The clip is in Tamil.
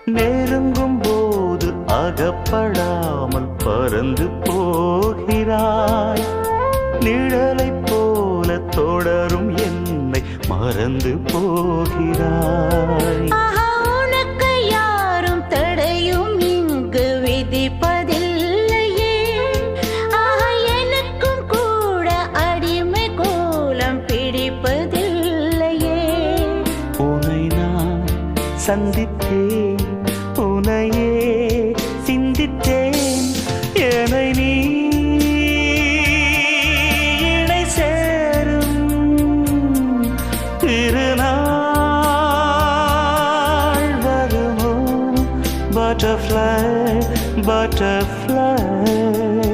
நெருங்கும் போது அகப்படாமல் பறந்து போகிறாய். நிழலைப் போல தொடரும் என்னை மறந்து போகிறாய். உனக்கு யாரும் தடையும் இங்கு விதிப்பதில்லையே. எனக்கும் கூட அடிமை கோலம் பிடிப்பதில்லையே. உன்னை நான் சந்தித்தேன், உன்னையே சிந்தித்தேன். என்னை நீ இணை சேரும் திருநாள் வருமோ? Butterfly, butterfly.